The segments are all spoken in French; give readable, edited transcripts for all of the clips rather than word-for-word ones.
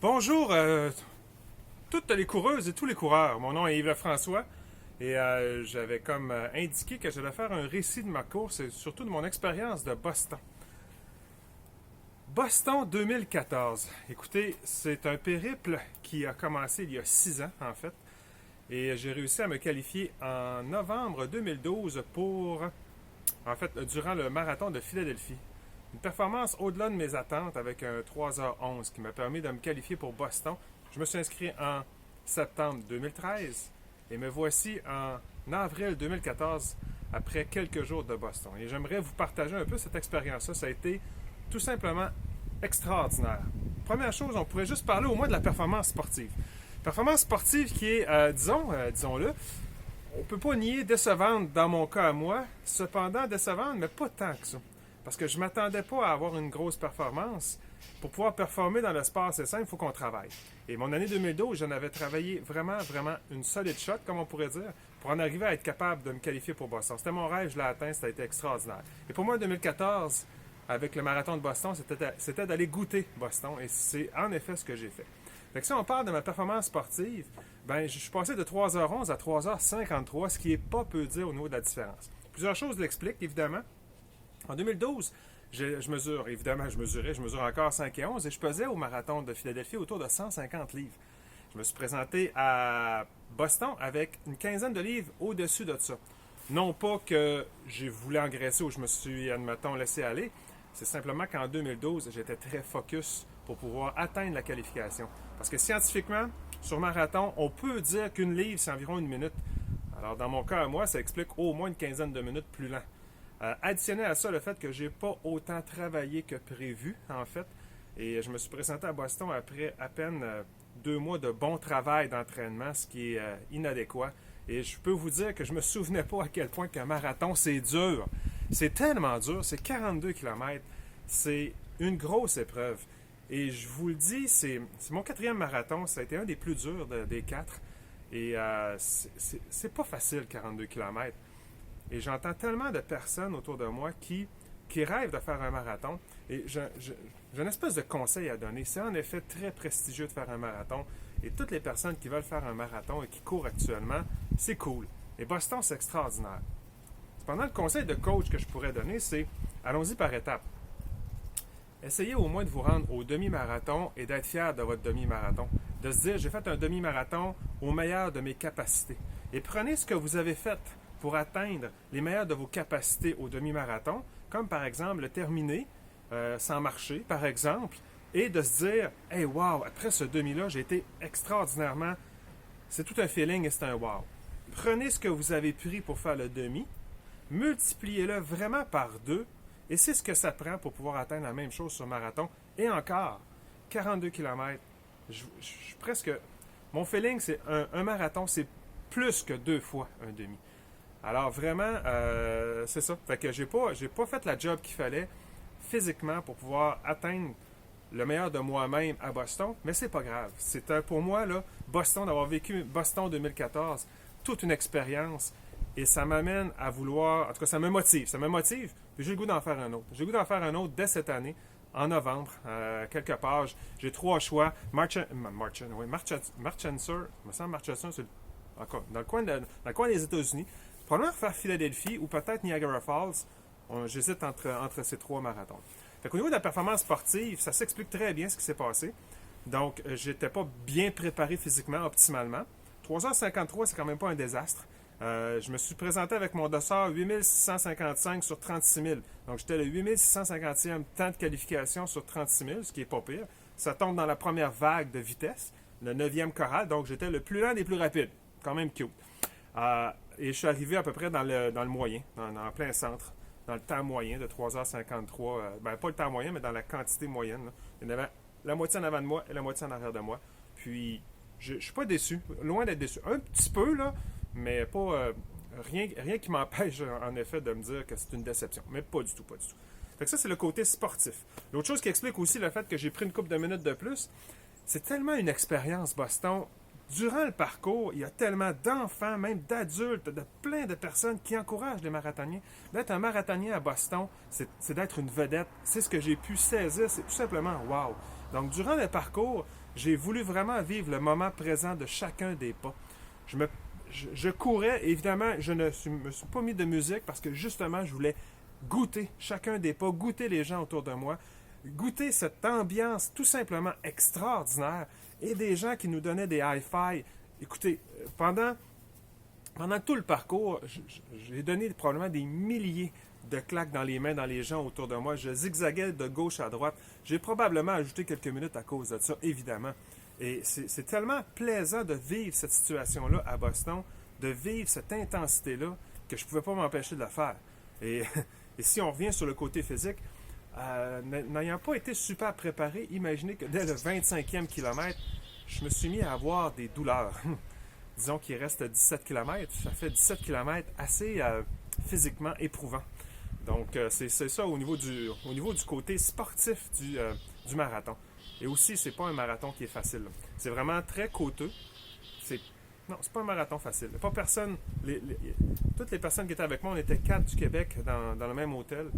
Bonjour, toutes les coureuses et tous les coureurs. Mon nom est Yves François et j'avais comme indiqué que j'allais faire un récit de ma course et surtout de mon expérience de Boston. Boston 2014. Écoutez, c'est un périple qui a commencé il y a 6 ans en fait et j'ai réussi à me qualifier en novembre 2012 durant le marathon de Philadelphie. Une performance au-delà de mes attentes avec un 3h11 qui m'a permis de me qualifier pour Boston. Je me suis inscrit en septembre 2013 et me voici en avril 2014 après quelques jours de Boston. Et j'aimerais vous partager un peu cette expérience-là. Ça a été tout simplement extraordinaire. Première chose, on pourrait juste parler au moins de la performance sportive. Performance sportive qui est, disons-le, on ne peut pas nier décevante dans mon cas à moi, cependant décevante, mais pas tant que ça. Parce que je ne m'attendais pas à avoir une grosse performance. Pour pouvoir performer dans le sport, c'est simple, il faut qu'on travaille. Et mon année 2012, j'en avais travaillé vraiment une solide shot, comme on pourrait dire, pour en arriver à être capable de me qualifier pour Boston. C'était mon rêve, je l'ai atteint, ça a été extraordinaire. Et pour moi, en 2014, avec le marathon de Boston, c'était d'aller goûter Boston. Et c'est en effet ce que j'ai fait. Fait que si on parle de ma performance sportive, ben, je suis passé de 3h11 à 3h53, ce qui n'est pas peu dire au niveau de la différence. Plusieurs choses l'expliquent, évidemment. En 2012, je mesure encore 5 et 11 et je pesais au marathon de Philadelphie autour de 150 livres. Je me suis présenté à Boston avec une quinzaine de livres au-dessus de ça. Non pas que j'ai voulu engraisser ou je me suis, admettons, laissé aller, c'est simplement qu'en 2012, j'étais très focus pour pouvoir atteindre la qualification. Parce que scientifiquement, sur marathon, on peut dire qu'une livre, c'est environ 1 minute. Alors, dans mon cas à moi, ça explique au moins une quinzaine de minutes plus lent. Additionné à ça, le fait que j'ai pas autant travaillé que prévu, en fait. Et je me suis présenté à Boston après à peine 2 mois de bon travail d'entraînement, ce qui est inadéquat. Et je peux vous dire que je me souvenais pas à quel point qu'un marathon, c'est dur. C'est tellement dur, c'est 42 km. C'est une grosse épreuve. Et je vous le dis, c'est mon 4e marathon. Ça a été un des plus durs des 4. Et c'est pas facile, 42 km. Et j'entends tellement de personnes autour de moi qui rêvent de faire un marathon. Et j'ai une espèce de conseil à donner. C'est en effet très prestigieux de faire un marathon. Et toutes les personnes qui veulent faire un marathon et qui courent actuellement, c'est cool. Et Boston, c'est extraordinaire. Cependant, le conseil de coach que je pourrais donner, c'est allons-y par étapes. Essayez au moins de vous rendre au demi-marathon et d'être fier de votre demi-marathon. De se dire, j'ai fait un demi-marathon au meilleur de mes capacités. Et prenez ce que vous avez fait pour atteindre les meilleures de vos capacités au demi-marathon, comme par exemple le terminer sans marcher, par exemple, et de se dire, hey, wow, après ce demi-là, j'ai été extraordinairement. C'est tout un feeling et c'est un wow. Prenez ce que vous avez pris pour faire le demi, multipliez-le vraiment par 2, et c'est ce que ça prend pour pouvoir atteindre la même chose sur marathon. Et encore, 42 km, je presque. Mon feeling, c'est un marathon, c'est plus que 2 fois un demi. Alors vraiment, c'est ça. Fait que j'ai pas fait la job qu'il fallait physiquement pour pouvoir atteindre le meilleur de moi-même à Boston, mais c'est pas grave. C'est pour moi, là, Boston, d'avoir vécu Boston 2014, toute une expérience, et ça m'amène à vouloir, en tout cas, ça me motive, puis j'ai le goût d'en faire un autre. J'ai le goût d'en faire un autre dès cette année, en novembre, quelque part. J'ai 3 choix. Marchensor, me semble Marchensor, c'est encore dans le coin des États-Unis. Probablement faire Philadelphie ou peut-être Niagara Falls. J'hésite entre ces 3 marathons. Fait qu'au niveau de la performance sportive, ça s'explique très bien ce qui s'est passé. Donc, j'étais pas bien préparé physiquement, optimalement. 3h53, c'est quand même pas un désastre. Je me suis présenté avec mon dossard 8655 sur 36 000. Donc, j'étais le 8650e temps de qualification sur 36 000, ce qui est pas pire. Ça tombe dans la première vague de vitesse, le 9e choral. Donc, j'étais le plus lent des plus rapides. Quand même cute. Et je suis arrivé à peu près dans le moyen, en plein centre, dans le temps moyen de 3h53. Pas le temps moyen, mais dans la quantité moyenne. Là. Il y en avait la moitié en avant de moi et la moitié en arrière de moi. Puis, je ne suis pas déçu. Loin d'être déçu. Un petit peu, là, mais pas rien qui m'empêche, en effet, de me dire que c'est une déception. Mais pas du tout, pas du tout. Fait que ça, c'est le côté sportif. L'autre chose qui explique aussi le fait que j'ai pris une couple de minutes de plus, c'est tellement une expérience Boston. Durant le parcours, il y a tellement d'enfants, même d'adultes, de plein de personnes qui encouragent les marathoniens. D'être un marathonien à Boston, c'est d'être une vedette. C'est ce que j'ai pu saisir, c'est tout simplement wow. Donc, durant le parcours, J'ai voulu vraiment vivre le moment présent de chacun des pas. Je courais, évidemment, je ne me suis pas mis de musique parce que justement, je voulais goûter chacun des pas, goûter les gens autour de moi, goûter cette ambiance tout simplement extraordinaire et des gens qui nous donnaient des hi-fi. Écoutez, pendant tout le parcours, j'ai donné probablement des milliers de claques dans les mains, dans les gens autour de moi. Je zigzaguais de gauche à droite. J'ai probablement ajouté quelques minutes à cause de ça, évidemment. Et c'est tellement plaisant de vivre cette situation-là à Boston, de vivre cette intensité-là, que je ne pouvais pas m'empêcher de la faire. Et, et si on revient sur le côté physique, n'ayant pas été super préparé, imaginez que dès le 25e kilomètre, je me suis mis à avoir des douleurs. Disons qu'il reste 17 km. Ça fait 17 km assez physiquement éprouvant. Donc, c'est ça au niveau du côté sportif du marathon. Et aussi, c'est pas un marathon qui est facile. C'est vraiment très coûteux. Non, c'est pas un marathon facile. Pas personne. Toutes les personnes qui étaient avec moi, on était 4 du Québec dans le même hôtel.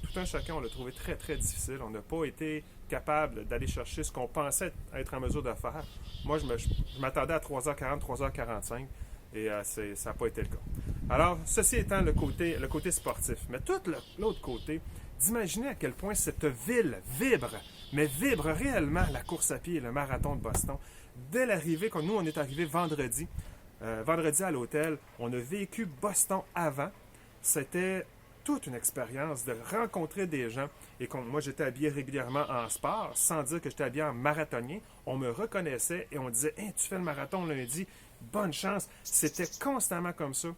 Tout un chacun, on l'a trouvé très, très difficile. On n'a pas été capable d'aller chercher ce qu'on pensait être en mesure de faire. Moi, je m'attendais à 3h40, 3h45 et ça n'a pas été le cas. Alors, ceci étant le côté sportif. Mais tout l'autre côté, d'imaginer à quel point cette ville vibre, mais vibre réellement la course à pied et le marathon de Boston. Dès l'arrivée, quand nous, on est arrivé vendredi à l'hôtel, on a vécu Boston avant. C'était toute une expérience de rencontrer des gens. Et moi, j'étais habillé régulièrement en sport, sans dire que j'étais habillé en marathonien. On me reconnaissait et on disait hey, « tu fais le marathon lundi, bonne chance ». C'était constamment comme ça.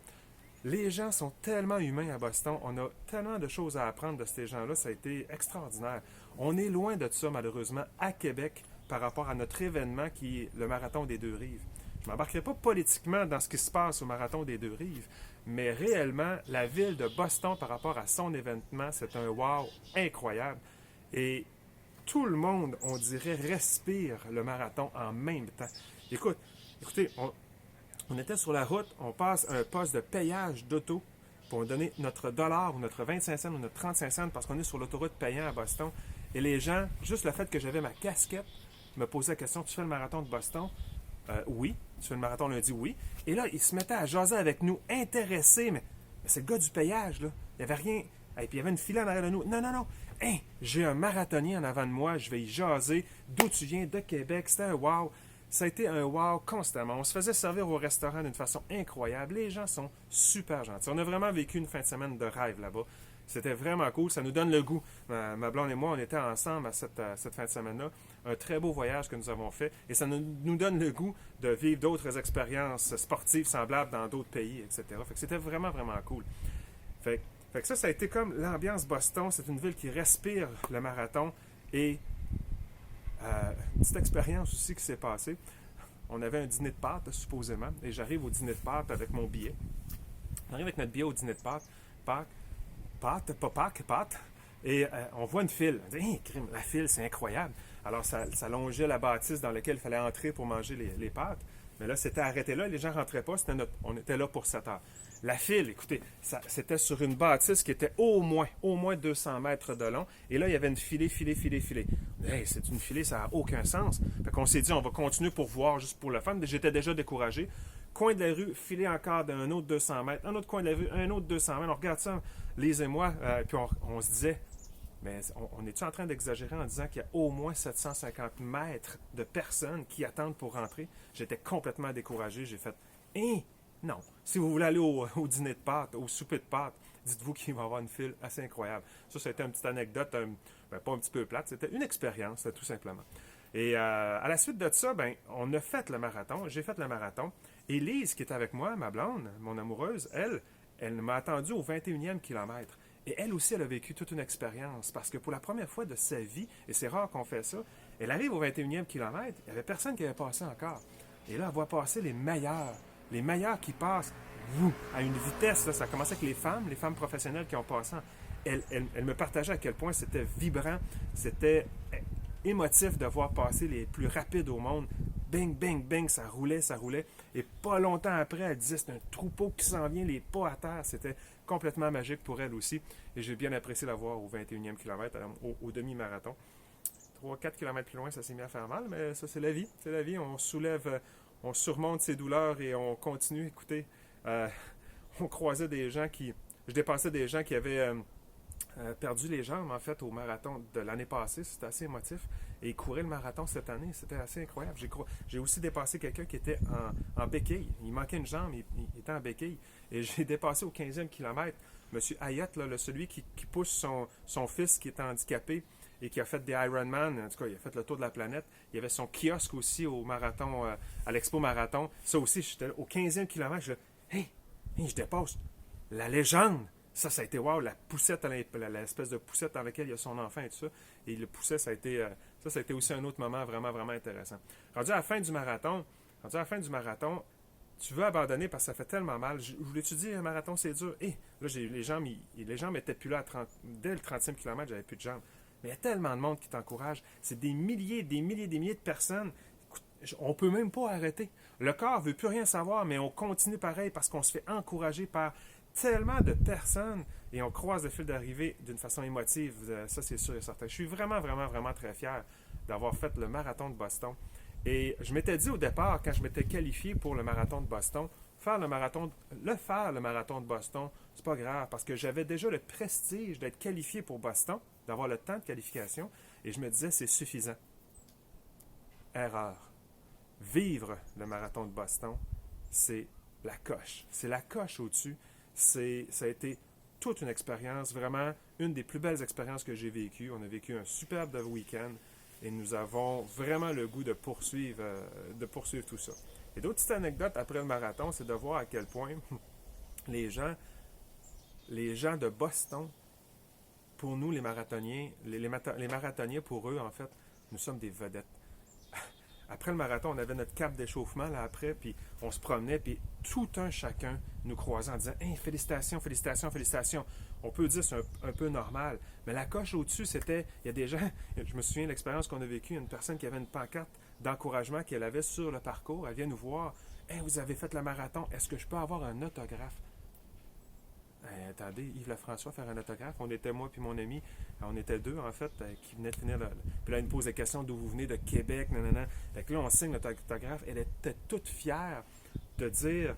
Les gens sont tellement humains à Boston. On a tellement de choses à apprendre de ces gens-là. Ça a été extraordinaire. On est loin de ça, malheureusement, à Québec, par rapport à notre événement qui est le Marathon des Deux-Rives. Je ne m'embarquerai pas politiquement dans ce qui se passe au Marathon des Deux-Rives, mais réellement, la ville de Boston, par rapport à son événement, c'est un wow incroyable. Et tout le monde, on dirait, respire le marathon en même temps. Écoutez, on était sur la route, on passe un poste de payage d'auto pour donner notre dollar ou notre 25 cents ou notre 35 cents parce qu'on est sur l'autoroute payant à Boston. Et les gens, juste le fait que j'avais ma casquette, me posaient la question, tu fais le marathon de Boston? Oui. Tu fais le marathon lundi? Oui. Et là, ils se mettaient à jaser avec nous, intéressés, mais c'est le gars du payage, là. Il n'y avait rien. Et puis il y avait une file en arrière de nous. Non. Hey, j'ai un marathonien en avant de moi, je vais y jaser. D'où tu viens? De Québec. C'était un wow. Ça a été un wow constamment. On se faisait servir au restaurant d'une façon incroyable. Les gens sont super gentils. On a vraiment vécu une fin de semaine de rêve là-bas. C'était vraiment cool. Ça nous donne le goût. Ma blonde et moi, on était ensemble à cette fin de semaine-là. Un très beau voyage que nous avons fait. Et ça nous donne le goût de vivre d'autres expériences sportives semblables dans d'autres pays, etc. Fait que c'était vraiment, vraiment cool. Fait que ça a été comme l'ambiance Boston. C'est une ville qui respire le marathon. Et une petite expérience aussi qui s'est passée. On avait un dîner de Pâques, supposément. Et j'arrive au dîner de Pâques avec mon billet. On arrive avec notre billet au dîner de Pâques. Pâtes. Et on voit une file. On dit, hey, la file, c'est incroyable. Alors, ça longeait la bâtisse dans laquelle il fallait entrer pour manger les pâtes. Mais là, c'était arrêté là. Les gens ne rentraient pas. On était là pour 7 heures. La file, écoutez, c'était sur une bâtisse qui était au moins 200 mètres de long. Et là, il y avait une filée. Hey, c'est une filée, ça n'a aucun sens. Fait qu'on s'est dit, on va continuer pour voir, juste pour le fun. J'étais déjà découragé. Coin de la rue, filer encore d'un autre 200 mètres. Un autre coin de la rue, un autre 200 mètres. On regarde ça, Lise et moi, puis on se disait, mais on est-tu en train d'exagérer en disant qu'il y a au moins 750 mètres de personnes qui attendent pour rentrer? J'étais complètement découragé. J'ai fait, non. Si vous voulez aller au dîner de pâtes, au souper de pâtes, dites-vous qu'il va y avoir une file assez incroyable. Ça a été une petite anecdote, pas un petit peu plate. C'était une expérience, tout simplement. Et à la suite de ça, on a fait le marathon. J'ai fait le marathon. Et Lise, qui était avec moi, ma blonde, mon amoureuse, elle m'a attendu au 21e kilomètre. Et elle aussi, elle a vécu toute une expérience. Parce que pour la première fois de sa vie, et c'est rare qu'on fait ça, elle arrive au 21e kilomètre, il n'y avait personne qui avait passé encore. Et là, elle voit passer les meilleurs qui passent à une vitesse. Là, ça a commencé avec les femmes professionnelles qui ont passé. Elle me partageait à quel point c'était vibrant, c'était émotif de voir passer les plus rapides au monde. Bing, bing, bing, ça roulait. Et pas longtemps après, elle disait, c'est un troupeau qui s'en vient, les pas à terre. C'était complètement magique pour elle aussi. Et j'ai bien apprécié la voir au 21e kilomètre, au demi-marathon. 3-4 km plus loin, ça s'est mis à faire mal, mais ça, c'est la vie. C'est la vie. On soulève, on surmonte ses douleurs et on continue. Écoutez, on croisait des gens qui... Je dépassais des gens qui avaient perdu les jambes, en fait, au marathon de l'année passée. C'était assez émotif. Et courir le marathon cette année, c'était assez incroyable. J'ai aussi dépassé quelqu'un qui était en béquille. Il manquait une jambe, il était en béquille. Et j'ai dépassé au 15e kilomètre Monsieur Hayat, là, celui qui pousse son fils qui est handicapé et qui a fait des Ironman. En tout cas, il a fait le tour de la planète. Il y avait son kiosque aussi au marathon, à l'Expo Marathon. Ça aussi, j'étais au 15e kilomètre. Je dépasse la légende. Ça a été wow, la poussette, l'espèce de poussette dans laquelle il y a son enfant et tout ça. Et le poussait, ça a été aussi un autre moment vraiment, vraiment intéressant. Rendu à la fin du marathon, tu veux abandonner parce que ça fait tellement mal. Je voulais-tu dire, un marathon, c'est dur? Là, les jambes n'étaient plus là. Dès le 30e kilomètre, j'avais plus de jambes. Mais il y a tellement de monde qui t'encourage. C'est des milliers de personnes. On peut même pas arrêter. Le corps veut plus rien savoir, mais on continue pareil parce qu'on se fait encourager par tellement de personnes et on croise le fil d'arrivée d'une façon émotive. Ça, c'est sûr et certain. Je suis vraiment, vraiment, vraiment très fier d'avoir fait le marathon de Boston. Et je m'étais dit au départ, quand je m'étais qualifié pour le marathon de Boston, faire le marathon de Boston, c'est pas grave, parce que j'avais déjà le prestige d'être qualifié pour Boston, d'avoir le temps de qualification, et je me disais, c'est suffisant. Erreur. Vivre le marathon de Boston, c'est la coche. C'est la coche au-dessus. Ça a été toute une expérience, vraiment une des plus belles expériences que j'ai vécues. On a vécu un superbe week-end et nous avons vraiment le goût de poursuivre tout ça. Et d'autres petites anecdotes après le marathon, c'est de voir à quel point les gens de Boston, pour nous les marathoniens, les marathoniens pour eux en fait, nous sommes des vedettes. Après le marathon, on avait notre cape d'échauffement là après, puis on se promenait, puis tout un chacun nous croisait en disant « Hey, félicitations, félicitations, félicitations ». On peut dire que c'est un peu normal, mais la coche au-dessus, c'était, il y a des gens, je me souviens de l'expérience qu'on a vécue, une personne qui avait une pancarte d'encouragement qu'elle avait sur le parcours, elle vient nous voir « Hey, vous avez fait le marathon, est-ce que je peux avoir un autographe ?» Attendez, Yves Lafrançois faire un autographe. On était moi puis mon ami, on était deux en fait, qui venaient de finir. Puis là, il nous pose la question d'où vous venez, de Québec, nanana. Fait que là, on signe notre autographe. Elle était toute fière de dire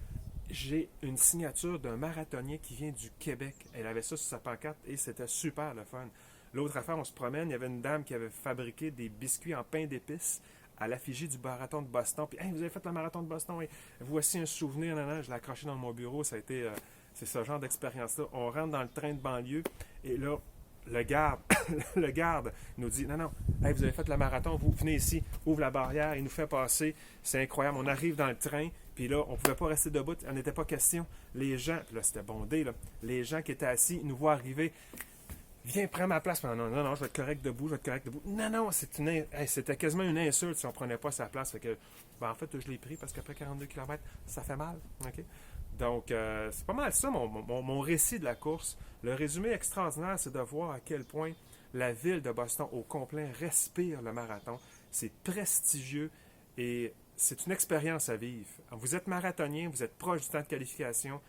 j'ai une signature d'un marathonien qui vient du Québec. Elle avait ça sur sa pancarte et c'était super le fun. L'autre affaire, on se promène, il y avait une dame qui avait fabriqué des biscuits en pain d'épices à l'effigie du marathon de Boston. Puis, hey, vous avez fait le marathon de Boston, et voici un souvenir, nanana. Je l'ai accroché dans mon bureau, ça a été. C'est ce genre d'expérience-là. On rentre dans le train de banlieue et là, le garde nous dit non, hey, vous avez fait le marathon, vous venez ici, ouvre la barrière, il nous fait passer. C'est incroyable. On arrive dans le train, puis là, on ne pouvait pas rester debout, il n'en était pas question. Les gens, puis là, c'était bondé, là, les gens qui étaient assis nous voient arriver. Viens, prends ma place. Non, je vais être correct debout, Non, c'était quasiment une insulte si on ne prenait pas sa place. Fait que, en fait, je l'ai pris parce qu'après 42 km, ça fait mal. Okay? Donc, c'est pas mal ça, mon récit de la course. Le résumé extraordinaire, c'est de voir à quel point la ville de Boston au complet respire le marathon. C'est prestigieux et c'est une expérience à vivre. Vous êtes marathonien, vous êtes proche du temps de qualification,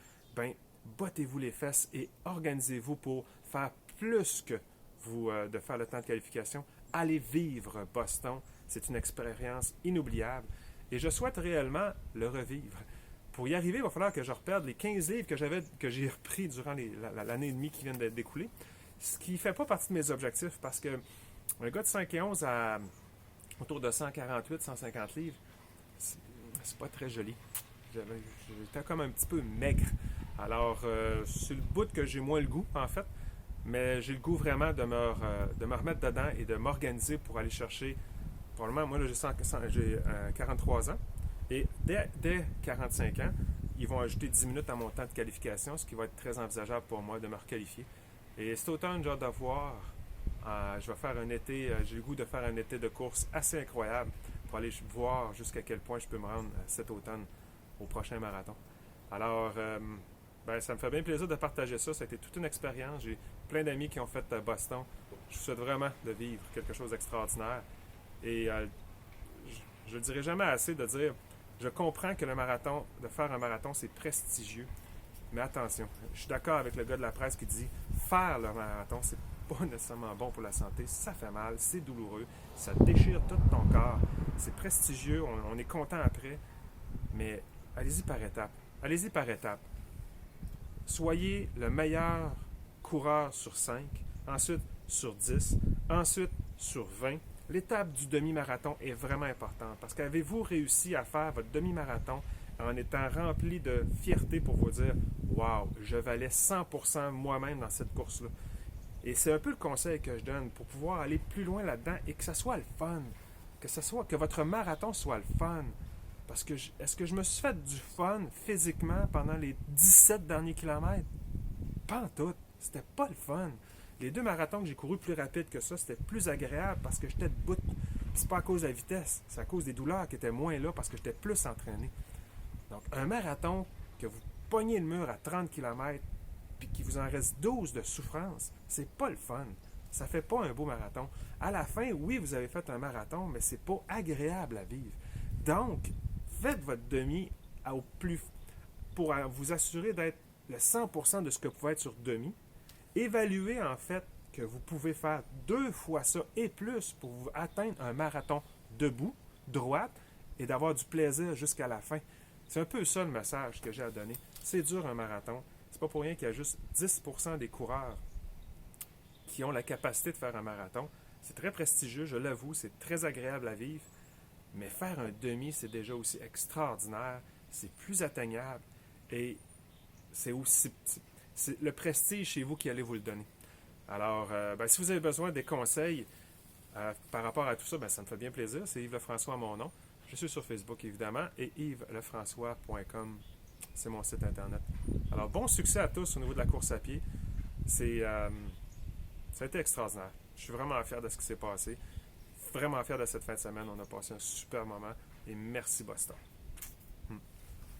battez-vous les fesses et organisez-vous pour faire plus que de faire le temps de qualification. Allez vivre Boston. C'est une expérience inoubliable et je souhaite réellement le revivre. Pour y arriver, il va falloir que je reperde les 15 livres que j'ai repris durant l'année et demie qui vient d'être découlée. Ce qui ne fait pas partie de mes objectifs parce que un gars de 5 et 11 à autour de 148, 150 livres, c'est pas très joli. J'étais comme un petit peu maigre. Alors, c'est le bout que j'ai moins le goût, en fait. Mais j'ai le goût vraiment de me remettre dedans et de m'organiser pour aller chercher. Probablement, moi, là, j'ai 43 ans. Et dès 45 ans, ils vont ajouter 10 minutes à mon temps de qualification, ce qui va être très envisageable pour moi de me requalifier. Et cet automne, j'ai hâte de voir. Je vais faire un été, j'ai le goût de faire un été de course assez incroyable pour aller voir jusqu'à quel point je peux me rendre cet automne au prochain marathon. Alors, ça me fait bien plaisir de partager ça. Ça a été toute une expérience. J'ai plein d'amis qui ont fait Boston. Je vous souhaite vraiment de vivre quelque chose d'extraordinaire. Et je ne le dirai jamais assez de dire, je comprends que de faire un marathon, c'est prestigieux. Mais attention, je suis d'accord avec le gars de la presse qui dit « faire le marathon, c'est pas nécessairement bon pour la santé. Ça fait mal, c'est douloureux, ça déchire tout ton corps. C'est prestigieux, on est content après, mais allez-y par étapes. Allez-y par étapes. Soyez le meilleur coureur sur 5, ensuite sur 10, ensuite sur 20. L'étape du demi-marathon est vraiment importante parce qu'avez-vous réussi à faire votre demi-marathon en étant rempli de fierté pour vous dire « Wow, je valais 100% moi-même dans cette course-là ». Et c'est un peu le conseil que je donne pour pouvoir aller plus loin là-dedans et que ça soit le fun. Que votre marathon soit le fun. Parce que est-ce que je me suis fait du fun physiquement pendant les 17 derniers kilomètres? Pas en tout. C'était pas le fun. Les 2 marathons que j'ai courus plus rapide que ça, c'était plus agréable parce que j'étais debout. Puis c'est pas à cause de la vitesse, c'est à cause des douleurs qui étaient moins là parce que j'étais plus entraîné. Donc, un marathon que vous pognez le mur à 30 km puis qu'il vous en reste 12 de souffrance, c'est pas le fun. Ça fait pas un beau marathon. À la fin, oui, vous avez fait un marathon, mais c'est pas agréable à vivre. Donc, faites votre demi au plus pour vous assurer d'être le 100% de ce que vous pouvez être sur demi. Évaluez en fait que vous pouvez faire 2 fois ça et plus pour vous atteindre un marathon debout, droite, et d'avoir du plaisir jusqu'à la fin. C'est un peu ça le message que j'ai à donner. C'est dur un marathon. C'est pas pour rien qu'il y a juste 10% des coureurs qui ont la capacité de faire un marathon. C'est très prestigieux, je l'avoue, c'est très agréable à vivre. Mais faire un demi, c'est déjà aussi extraordinaire, c'est plus atteignable et c'est aussi c'est le prestige chez vous qui allez vous le donner. Alors, si vous avez besoin des conseils par rapport à tout ça, ça me fait bien plaisir. C'est Yves Lefrançois à mon nom. Je suis sur Facebook, évidemment, et yveslefrançois.com, c'est mon site internet. Alors, bon succès à tous au niveau de la course à pied. Ça a été extraordinaire. Je suis vraiment fier de ce qui s'est passé. Vraiment fier de cette fin de semaine. On a passé un super moment. Et merci, Boston.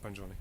Bonne journée.